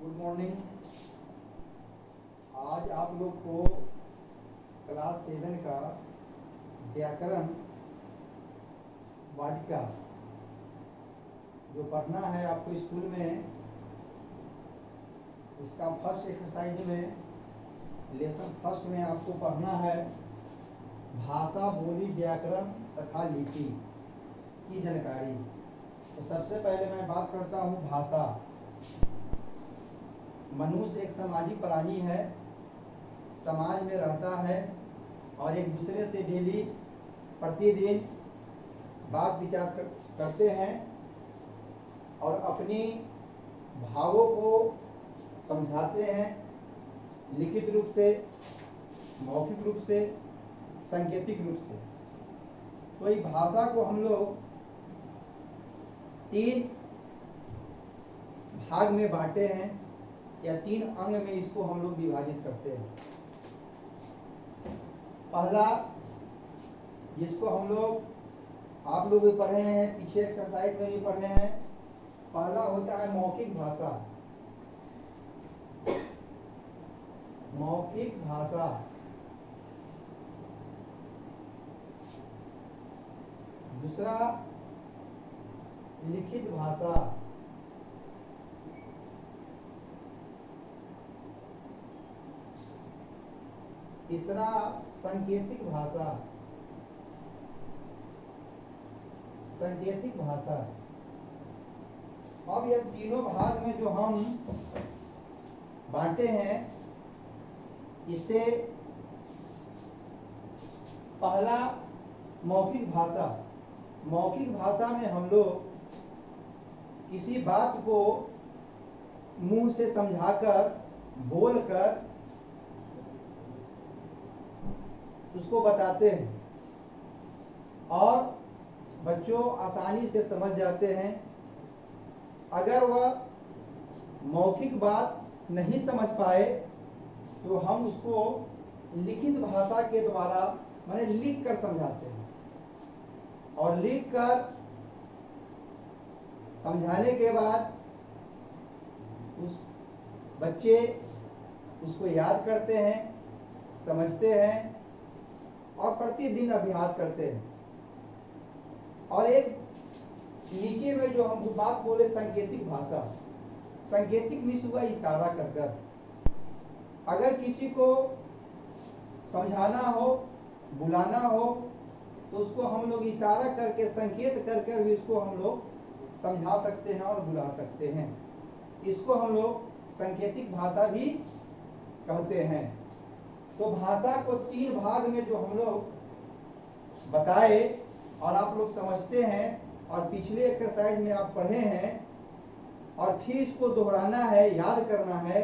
Good morning. आज आप लोग को क्लास 7 का व्याकरण वाटिका जो पढ़ना है आपको स्कूल में, उसका फर्स्ट एक्सरसाइज में लेसन फर्स्ट में आपको पढ़ना है भाषा, बोली, व्याकरण तथा लिपि की जानकारी। तो सबसे पहले मैं बात करता हूँ भाषा। मनुष्य एक सामाजिक प्राणी है, समाज में रहता है और एक दूसरे से डेली प्रतिदिन बात विचार करते हैं और अपनी भावों को समझाते हैं, लिखित रूप से, मौखिक रूप से, सांकेतिक रूप से। तो इस भाषा को हम लोग 3 भाग में बांटे हैं या 3 अंग में इसको हम लोग विभाजित करते हैं। पहला, जिसको हम लोग आप लोग भी पढ़े हैं, पीछे एक्सरसाइज में भी पढ़े हैं, पहला होता है मौखिक भाषा। मौखिक भाषा। दूसरा लिखित भाषा। तीसरा सांकेतिक भाषा। सांकेतिक भाषा। अब यह तीनों भाग में जो हम बांटे हैं, इससे पहला मौखिक भाषा। मौखिक भाषा में हम लोग किसी बात को मुंह से समझाकर, बोलकर उसको बताते हैं और बच्चों आसानी से समझ जाते हैं। अगर वह मौखिक बात नहीं समझ पाए तो हम उसको लिखित भाषा के द्वारा माने लिख कर समझाते हैं और लिख कर समझाने के बाद उस बच्चे उसको याद करते हैं, समझते हैं और प्रतिदिन अभ्यास करते हैं। और एक नीचे में जो हम बात बोले सांकेतिक भाषा। सांकेतिक मीन्स हुआ इशारा कर कर। अगर किसी को समझाना हो, बुलाना हो, तो उसको हम लोग इशारा करके, संकेत करके भी उसको हम लोग समझा सकते हैं और बुला सकते हैं। इसको हम लोग सांकेतिक भाषा भी कहते हैं। तो भाषा को 3 भाग में जो हम लोग बताए और आप लोग समझते हैं और पिछले एक्सरसाइज में आप पढ़े हैं और फिर इसको दोहराना है, याद करना है।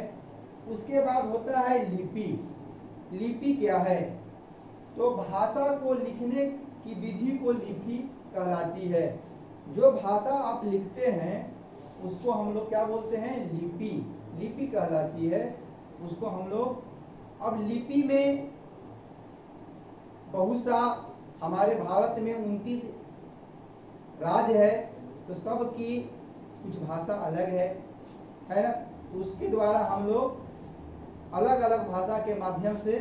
उसके बाद होता है लिपि। लिपि क्या है? तो भाषा को लिखने की विधि को लिपि कहलाती है। जो भाषा आप लिखते हैं उसको हम लोग क्या बोलते हैं? लिपि। लिपि कहलाती है उसको हम लोग। अब लिपि में बहुत सा, हमारे भारत में 29 राज्य है, तो सब की कुछ भाषा अलग है ना? उसके द्वारा हम लोग अलग अलग भाषा के माध्यम से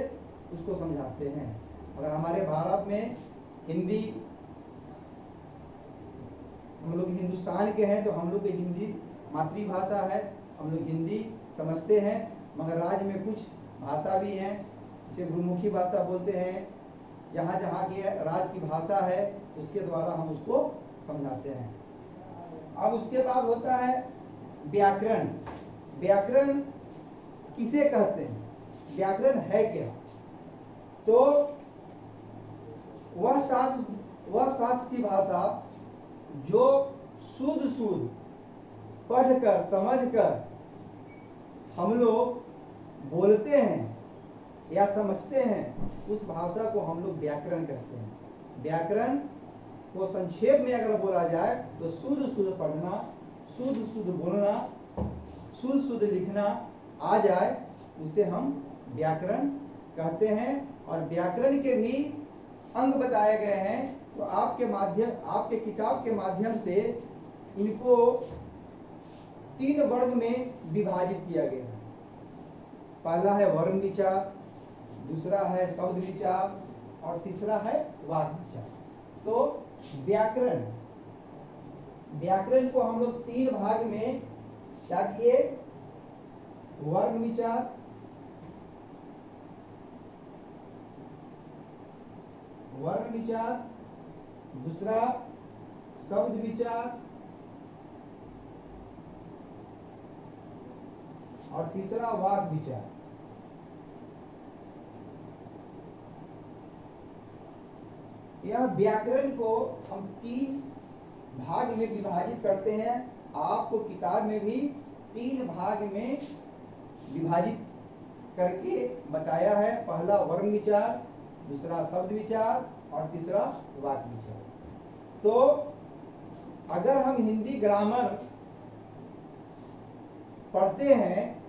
उसको समझाते हैं। अगर हमारे भारत में हिंदी, हम लोग हिंदुस्तान के हैं तो हम लोग की हिंदी मातृभाषा है, हम लोग हिंदी समझते हैं। मगर राज्य में कुछ भाषा भी हैं, जिसे गुरुमुखी भाषा बोलते हैं। जहाँ जहाँ के राज्य की भाषा है उसके द्वारा हम उसको समझाते हैं। अब उसके बाद होता है व्याकरण। व्याकरण किसे कहते हैं? व्याकरण है क्या? तो वह शास्त्र की भाषा जो शुद्ध पढ़कर, समझकर हम लोग बोलते हैं या समझते हैं, उस भाषा को हम लोग व्याकरण कहते हैं। व्याकरण को संक्षेप में अगर बोला जाए तो शुद्ध पढ़ना, शुद्ध बोलना, शुद्ध लिखना आ जाए, उसे हम व्याकरण कहते हैं। और व्याकरण के भी अंग बताए गए हैं, तो आपके किताब के माध्यम से इनको तीन वर्ग में विभाजित किया गया है। पहला है वर्ण विचार, दूसरा है शब्द विचार और तीसरा है वाक्य विचार। तो व्याकरण को हम लोग तीन भाग में क्या किए, वर्ण विचार, दूसरा शब्द विचार और तीसरा वाक्य विचार। यह व्याकरण को हम तीन भाग में विभाजित करते हैं। आपको किताब में भी तीन भाग में विभाजित करके बताया है। पहला वर्ण विचार, दूसरा शब्द विचार और तीसरा वाक्य विचार। तो अगर हम हिंदी ग्रामर पढ़ते हैं,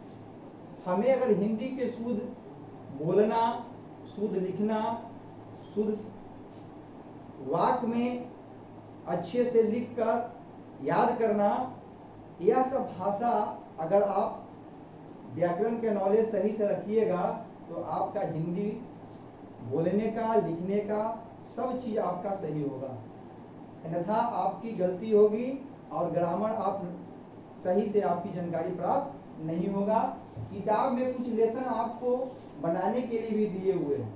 हमें अगर हिंदी के शुद्ध बोलना, शुद्ध लिखना, शुद्ध वाक्य में अच्छे से लिखकर याद करना, यह सब भाषा अगर आप व्याकरण के नॉलेज सही से रखिएगा तो आपका हिंदी बोलने का, लिखने का सब चीज आपका सही होगा। अन्यथा आपकी गलती होगी और ग्रामर आप सही से आपकी जानकारी प्राप्त नहीं होगा। किताब में कुछ लेसन आपको बनाने के लिए भी दिए हुए हैं,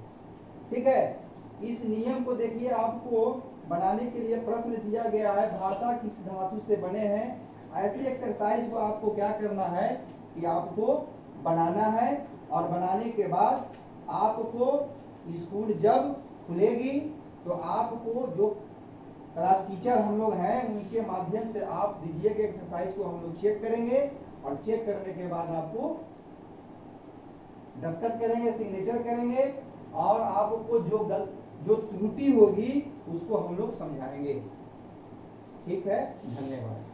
ठीक है। इस नियम को देखिए, आपको बनाने के लिए प्रश्न दिया गया है, भाषा किस धातु से बने हैं। ऐसी एक्सरसाइज को आपको क्या करना है कि आपको बनाना है और बनाने के बाद आपको स्कूल जब खुलेगी तो आपको जो क्लास टीचर हम लोग हैं उनके माध्यम से आप दीजिएगा एक्सरसाइज को, हम लोग चेक करेंगे और चेक करने के बाद आपको दस्तखत करेंगे, सिग्नेचर करेंगे और आपको जो त्रुटि होगी उसको हम लोग समझाएंगे। ठीक है, धन्यवाद।